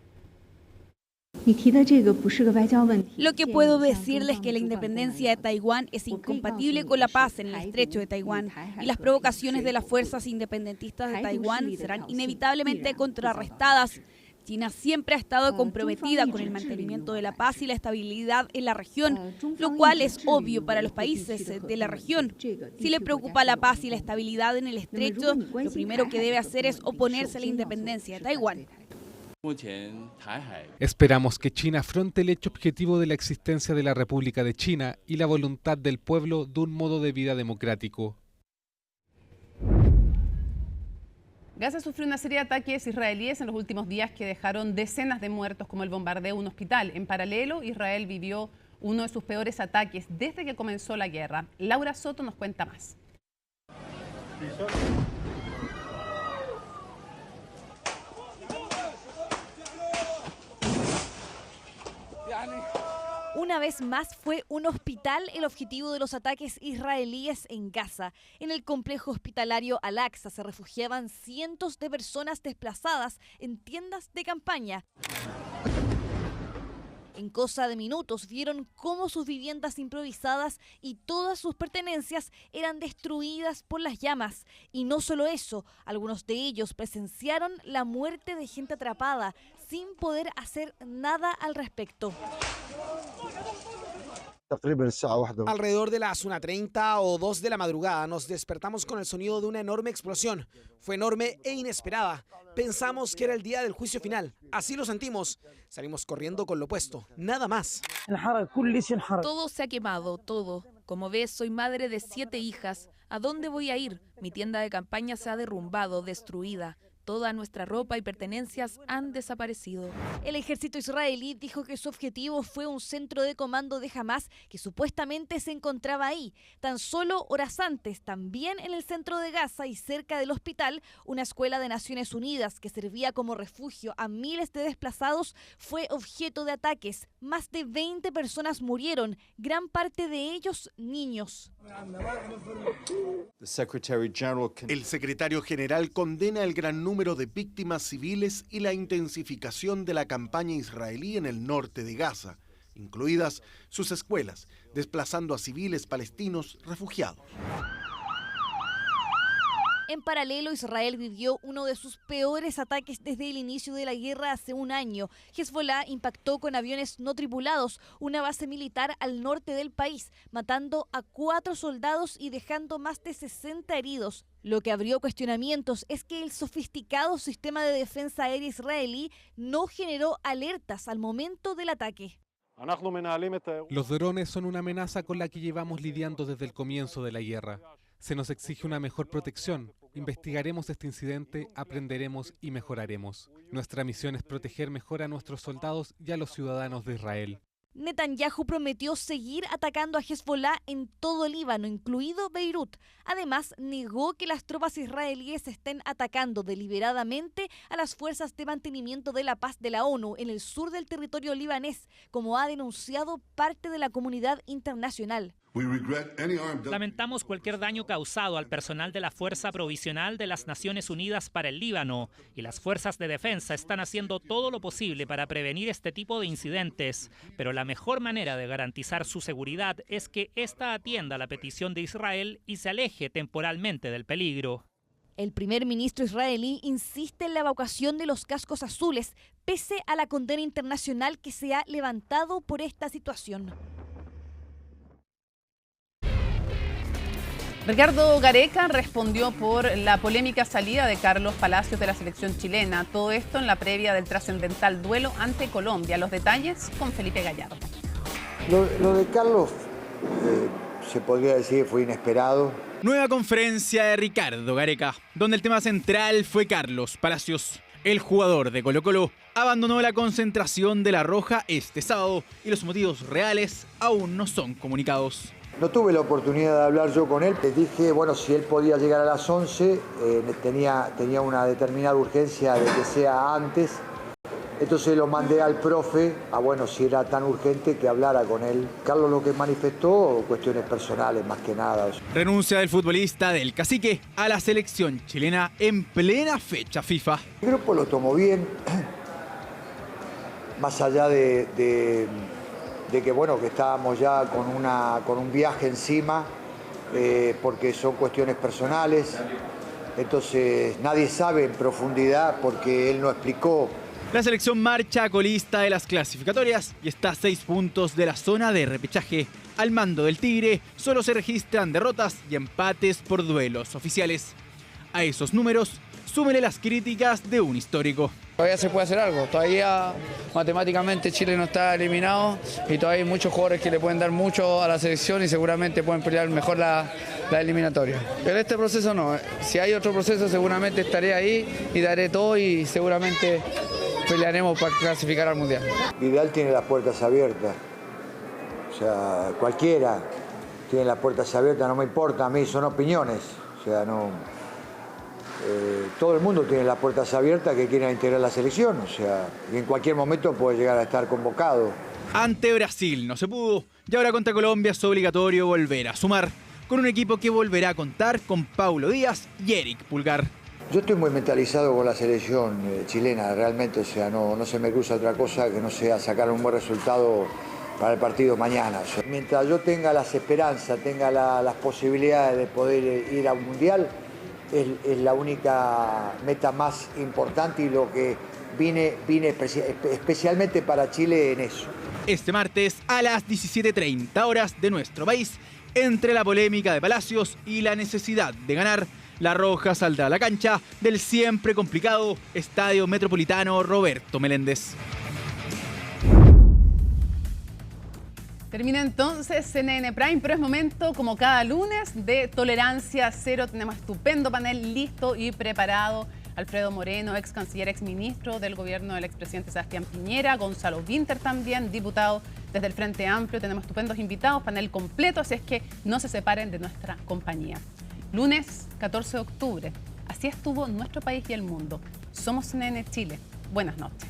Lo que puedo decirles es que la independencia de Taiwán es incompatible con la paz en el estrecho de Taiwán y las provocaciones de las fuerzas independentistas de Taiwán serán inevitablemente contrarrestadas. China siempre ha estado comprometida con el mantenimiento de la paz y la estabilidad en la región, lo cual es obvio para los países de la región. Si le preocupa la paz y la estabilidad en el estrecho, lo primero que debe hacer es oponerse a la independencia de Taiwán. Esperamos que China afronte el hecho objetivo de la existencia de la República de China y la voluntad del pueblo de un modo de vida democrático. Gaza sufrió una serie de ataques israelíes en los últimos días que dejaron decenas de muertos, como el bombardeo de un hospital. En paralelo, Israel vivió uno de sus peores ataques desde que comenzó la guerra. Laura Soto nos cuenta más. Una vez más fue un hospital el objetivo de los ataques israelíes en Gaza. En el complejo hospitalario Al-Aqsa se refugiaban cientos de personas desplazadas en tiendas de campaña. En cosa de minutos vieron cómo sus viviendas improvisadas y todas sus pertenencias eran destruidas por las llamas. Y no solo eso, algunos de ellos presenciaron la muerte de gente atrapada sin poder hacer nada al respecto. Alrededor de las 1:30 o 2 de la madrugada nos despertamos con el sonido de una enorme explosión. Fue enorme e inesperada. Pensamos que era el día del juicio final. Así lo sentimos. Salimos corriendo con lo puesto. Nada más. Todo se ha quemado, todo. Como ves, soy madre de 7 hijas. ¿A dónde voy a ir? Mi tienda de campaña se ha derrumbado, destruida. Toda nuestra ropa y pertenencias han desaparecido. El ejército israelí dijo que su objetivo fue un centro de comando de Hamás que supuestamente se encontraba ahí. Tan solo horas antes, también en el centro de Gaza y cerca del hospital, una escuela de Naciones Unidas que servía como refugio a miles de desplazados fue objeto de ataques. Más de 20 personas murieron, gran parte de ellos niños. El secretario general condena el gran número de víctimas civiles y la intensificación de la campaña israelí en el norte de Gaza, incluidas sus escuelas, desplazando a civiles palestinos refugiados. En paralelo, Israel vivió uno de sus peores ataques desde el inicio de la guerra hace un año. Hezbollah impactó con aviones no tripulados una base militar al norte del país, matando a 4 soldados y dejando más de 60 heridos. Lo que abrió cuestionamientos es que el sofisticado sistema de defensa aérea israelí no generó alertas al momento del ataque. Los drones son una amenaza con la que llevamos lidiando desde el comienzo de la guerra. Se nos exige una mejor protección. Investigaremos este incidente, aprenderemos y mejoraremos. Nuestra misión es proteger mejor a nuestros soldados y a los ciudadanos de Israel. Netanyahu prometió seguir atacando a Hezbollah en todo el Líbano, incluido Beirut. Además, negó que las tropas israelíes estén atacando deliberadamente a las fuerzas de mantenimiento de la paz de la ONU en el sur del territorio libanés, como ha denunciado parte de la comunidad internacional. Lamentamos cualquier daño causado al personal de la Fuerza Provisional de las Naciones Unidas para el Líbano, y las fuerzas de defensa están haciendo todo lo posible para prevenir este tipo de incidentes, pero la mejor manera de garantizar su seguridad es que ésta atienda la petición de Israel y se aleje temporalmente del peligro. El primer ministro israelí insiste en la evacuación de los cascos azules, pese a la condena internacional que se ha levantado por esta situación. Ricardo Gareca respondió por la polémica salida de Carlos Palacios de la selección chilena. Todo esto en la previa del trascendental duelo ante Colombia. Los detalles con Felipe Gallardo. Lo de Carlos se podría decir fue inesperado. Nueva conferencia de Ricardo Gareca, donde el tema central fue Carlos Palacios. El jugador de Colo-Colo abandonó la concentración de La Roja este sábado y los motivos reales aún no son comunicados. No tuve la oportunidad de hablar yo con él. Le dije, bueno, si él podía llegar a las 11, tenía una determinada urgencia de que sea antes. Entonces lo mandé al profe, bueno, si era tan urgente que hablara con él. Carlos lo que manifestó, cuestiones personales más que nada. Renuncia del futbolista del Cacique a la selección chilena en plena fecha FIFA. El grupo lo tomó bien, más allá de que bueno, que estábamos ya con un viaje encima, porque son cuestiones personales. Entonces nadie sabe en profundidad porque él no explicó. La selección marcha colista de las clasificatorias y está a 6 puntos de la zona de repechaje. Al mando del Tigre solo se registran derrotas y empates por duelos oficiales. A esos números, súmele las críticas de un histórico. Todavía se puede hacer algo, todavía matemáticamente Chile no está eliminado y todavía hay muchos jugadores que le pueden dar mucho a la selección y seguramente pueden pelear mejor la eliminatoria. Pero este proceso no, si hay otro proceso seguramente estaré ahí y daré todo y seguramente pelearemos para clasificar al Mundial. Vidal tiene las puertas abiertas, o sea, cualquiera tiene las puertas abiertas, no me importa a mí, son opiniones, o sea, no... todo el mundo tiene las puertas abiertas que quiera integrar la selección, o sea, y en cualquier momento puede llegar a estar convocado. Ante Brasil no se pudo, y ahora contra Colombia es obligatorio volver a sumar, con un equipo que volverá a contar con Paulo Díaz y Eric Pulgar. Yo estoy muy mentalizado con la selección chilena, realmente, o sea, no se me cruza otra cosa que no sea sacar un buen resultado para el partido mañana. O sea, mientras yo tenga las esperanzas, tenga las posibilidades de poder ir a un mundial, es la única meta más importante y lo que vine especialmente para Chile en eso. Este martes a las 17:30 horas de nuestro país, entre la polémica de Palacios y la necesidad de ganar, La Roja saldrá a la cancha del siempre complicado Estadio Metropolitano Roberto Meléndez. Termina entonces CNN Prime, pero es momento, como cada lunes, de Tolerancia Cero. Tenemos estupendo panel listo y preparado. Alfredo Moreno, ex canciller, ex ministro del gobierno del expresidente Sebastián Piñera, Gonzalo Vinter también, diputado desde el Frente Amplio. Tenemos estupendos invitados, panel completo, así es que no se separen de nuestra compañía. Lunes 14 de octubre. Así estuvo nuestro país y el mundo. Somos CNN Chile. Buenas noches.